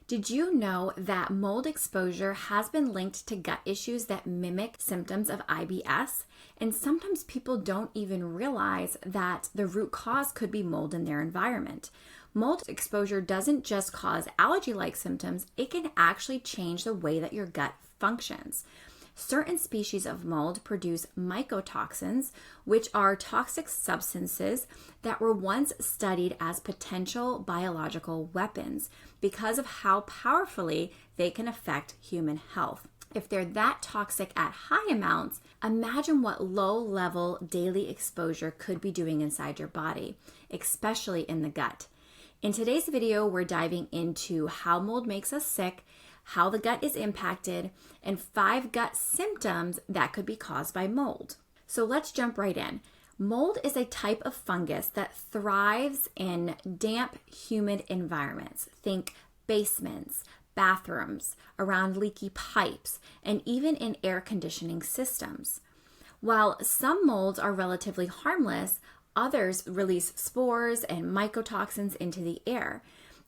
Did you know that mold exposure has been linked to gut issues that mimic symptoms of IBS? And sometimes people don't even realize that the root cause could be mold in their environment. Mold exposure doesn't just cause allergy-like symptoms, it can actually change the way that your gut functions. Certain species of mold produce mycotoxins, which are toxic substances that were once studied as potential biological weapons because of how powerfully they can affect human health. If they're that toxic at high amounts, imagine what low-level daily exposure could be doing inside your body, especially in the gut. In today's video, we're diving into how mold makes us sick, how the gut is impacted, and 5 gut symptoms that could be caused by mold. So let's jump right in. Mold is a type of fungus that thrives in damp, humid environments. Think basements, bathrooms, around leaky pipes, and even in air conditioning systems. While some molds are relatively harmless, others release spores and mycotoxins into the air.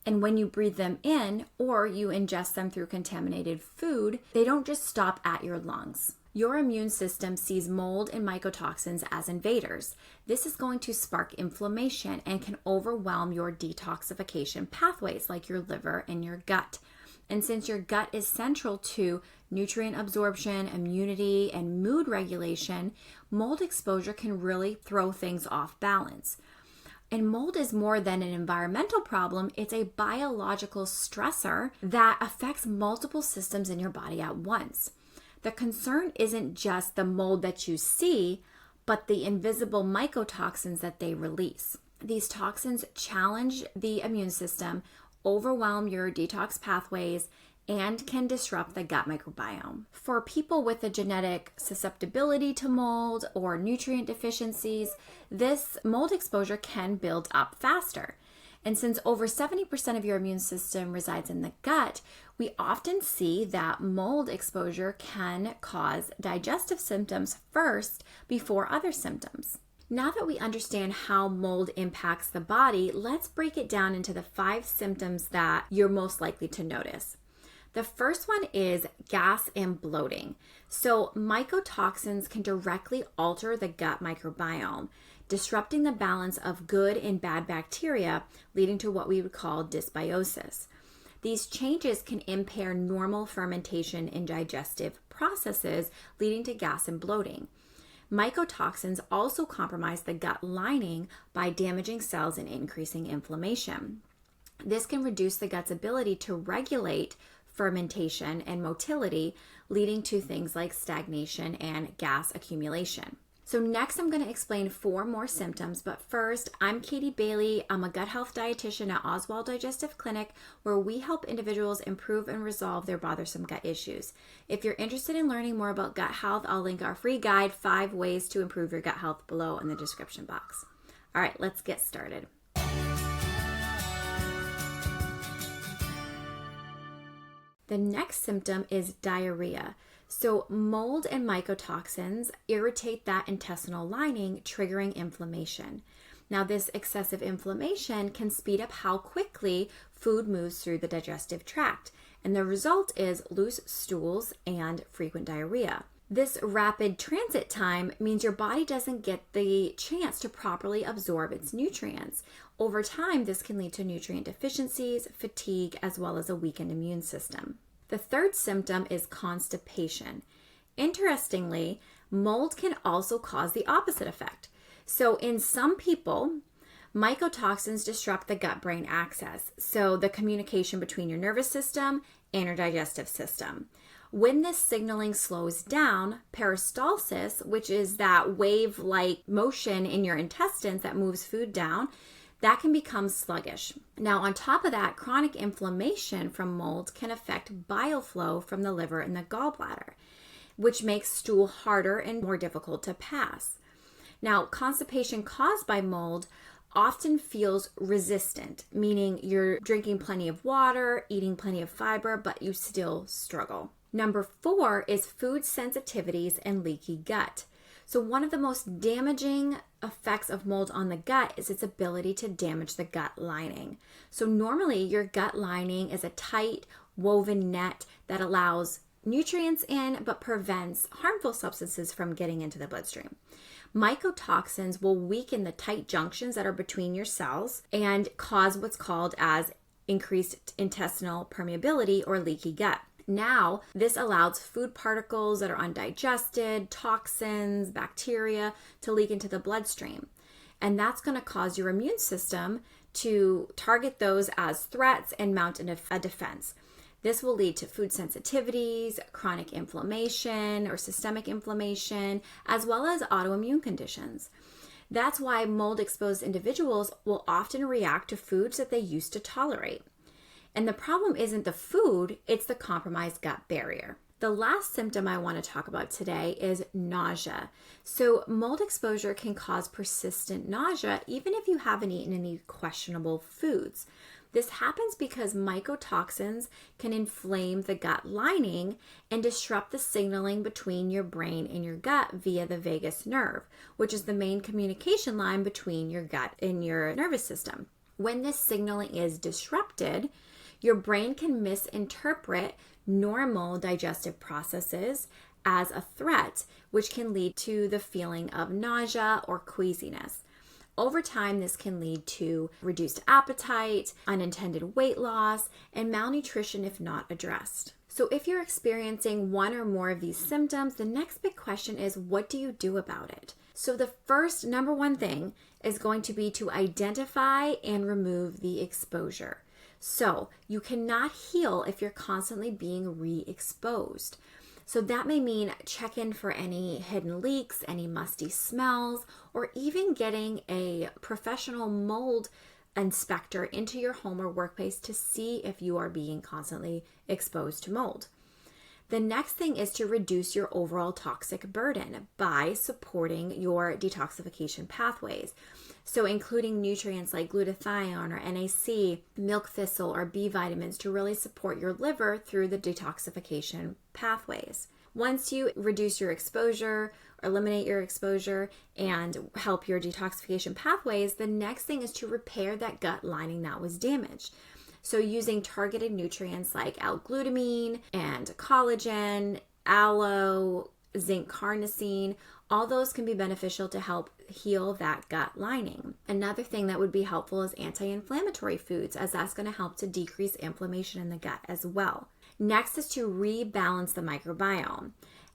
And when you breathe them in or you ingest them through contaminated food, they don't just stop at your lungs. Your immune system sees mold and mycotoxins as invaders. This is going to spark inflammation and can overwhelm your detoxification pathways like your liver and your gut. And since your gut is central to nutrient absorption, immunity, and mood regulation, mold exposure can really throw things off balance. And mold is more than an environmental problem, it's a biological stressor that affects multiple systems in your body at once. The concern isn't just the mold that you see, but the invisible mycotoxins that they release. These toxins challenge the immune system, overwhelm your detox pathways, and can disrupt the gut microbiome. For people with a genetic susceptibility to mold or nutrient deficiencies, this mold exposure can build up faster. And since over 70% of your immune system resides in the gut, we often see that mold exposure can cause digestive symptoms first before other symptoms. Now that we understand how mold impacts the body, let's break it down into the 5 symptoms that you're most likely to notice. The first one is gas and bloating. So mycotoxins can directly alter the gut microbiome, disrupting the balance of good and bad bacteria, leading to what we would call dysbiosis. These changes can impair normal fermentation in digestive processes, leading to gas and bloating. Mycotoxins also compromise the gut lining by damaging cells and increasing inflammation. This can reduce the gut's ability to regulate fermentation and motility, leading to things like stagnation and gas accumulation. So next I'm going to explain 4 more symptoms, but first, I'm Katie Bailey. I'm a gut health dietitian at Oswald Digestive Clinic, where we help individuals improve and resolve their bothersome gut issues. If you're interested in learning more about gut health, I'll link our free guide, 5 ways to improve your gut health, below in the description box. All right, let's get started. The next symptom is diarrhea. So mold and mycotoxins irritate that intestinal lining, triggering inflammation. Now, this excessive inflammation can speed up how quickly food moves through the digestive tract, and the result is loose stools and frequent diarrhea. This rapid transit time means your body doesn't get the chance to properly absorb its nutrients. Over time, this can lead to nutrient deficiencies, fatigue, as well as a weakened immune system. The third symptom is constipation. Interestingly, mold can also cause the opposite effect. So in some people, mycotoxins disrupt the gut-brain axis, so the communication between your nervous system and your digestive system. When this signaling slows down, peristalsis, which is that wave-like motion in your intestines that moves food down, that can become sluggish. Now, on top of that, chronic inflammation from mold can affect bile flow from the liver and the gallbladder, which makes stool harder and more difficult to pass. Now, constipation caused by mold often feels resistant, meaning you're drinking plenty of water, eating plenty of fiber, but you still struggle. Number 4 is food sensitivities and leaky gut. So one of the most damaging effects of mold on the gut is its ability to damage the gut lining. So normally your gut lining is a tight woven net that allows nutrients in but prevents harmful substances from getting into the bloodstream. Mycotoxins will weaken the tight junctions that are between your cells and cause what's called as increased intestinal permeability or leaky gut. Now, this allows food particles that are undigested, toxins, bacteria to leak into the bloodstream. And that's going to cause your immune system to target those as threats and mount a defense. This will lead to food sensitivities, chronic inflammation or systemic inflammation, as well as autoimmune conditions. That's why mold-exposed individuals will often react to foods that they used to tolerate. And the problem isn't the food, it's the compromised gut barrier. The last symptom I want to talk about today is nausea. So mold exposure can cause persistent nausea even if you haven't eaten any questionable foods. This happens because mycotoxins can inflame the gut lining and disrupt the signaling between your brain and your gut via the vagus nerve, which is the main communication line between your gut and your nervous system. When this signaling is disrupted, your brain can misinterpret normal digestive processes as a threat, which can lead to the feeling of nausea or queasiness. Over time, this can lead to reduced appetite, unintended weight loss, and malnutrition if not addressed. So if you're experiencing one or more of these symptoms, the next big question is, what do you do about it? So the first number one thing is going to be to identify and remove the exposure. So you cannot heal if you're constantly being re-exposed. So that may mean check in for any hidden leaks, any musty smells, or even getting a professional mold inspector into your home or workplace to see if you are being constantly exposed to mold. The next thing is to reduce your overall toxic burden by supporting your detoxification pathways. So including nutrients like glutathione or NAC, milk thistle, or B vitamins to really support your liver through the detoxification pathways. Once you reduce your exposure, or eliminate your exposure, and help your detoxification pathways, the next thing is to repair that gut lining that was damaged. So using targeted nutrients like L-glutamine and collagen, aloe, zinc carnosine, all those can be beneficial to help heal that gut lining. Another thing that would be helpful is anti-inflammatory foods, as that's going to help to decrease inflammation in the gut as well. Next is to rebalance the microbiome.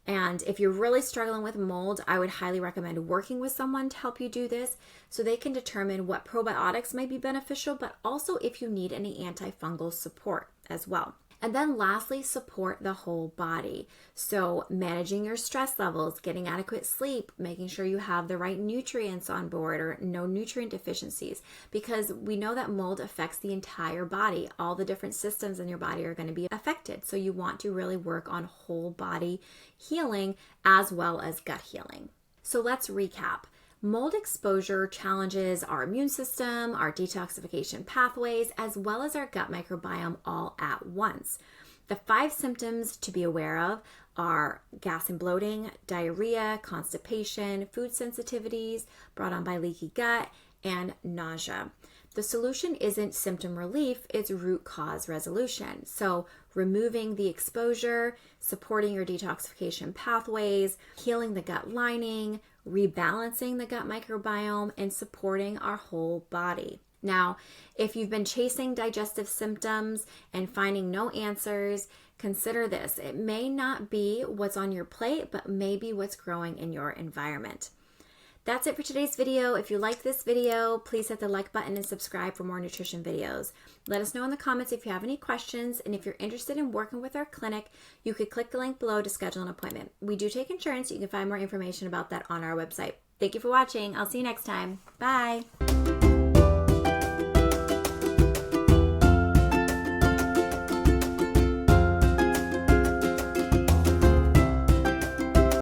And if you're really struggling with mold, I would highly recommend working with someone to help you do this so they can determine what probiotics might be beneficial, but also if you need any antifungal support as well. And then lastly, support the whole body. So managing your stress levels, getting adequate sleep, making sure you have the right nutrients on board or no nutrient deficiencies, because we know that mold affects the entire body. All the different systems in your body are going to be affected. So you want to really work on whole body healing as well as gut healing. So let's recap. Mold exposure challenges our immune system, our detoxification pathways, as well as our gut microbiome all at once. The 5 symptoms to be aware of are gas and bloating, diarrhea, constipation, food sensitivities brought on by leaky gut, and nausea. The solution isn't symptom relief, it's root cause resolution. So removing the exposure, supporting your detoxification pathways, healing the gut lining, rebalancing the gut microbiome, and supporting our whole body. Now, if you've been chasing digestive symptoms and finding no answers, consider this. It may not be what's on your plate, but maybe what's growing in your environment. That's it for today's video. If you like this video, please hit the like button and subscribe for more nutrition videos. Let us know in the comments if you have any questions, and if you're interested in working with our clinic, you could click the link below to schedule an appointment. We do take insurance. You can find more information about that on our website. Thank you for watching. I'll see you next time. Bye.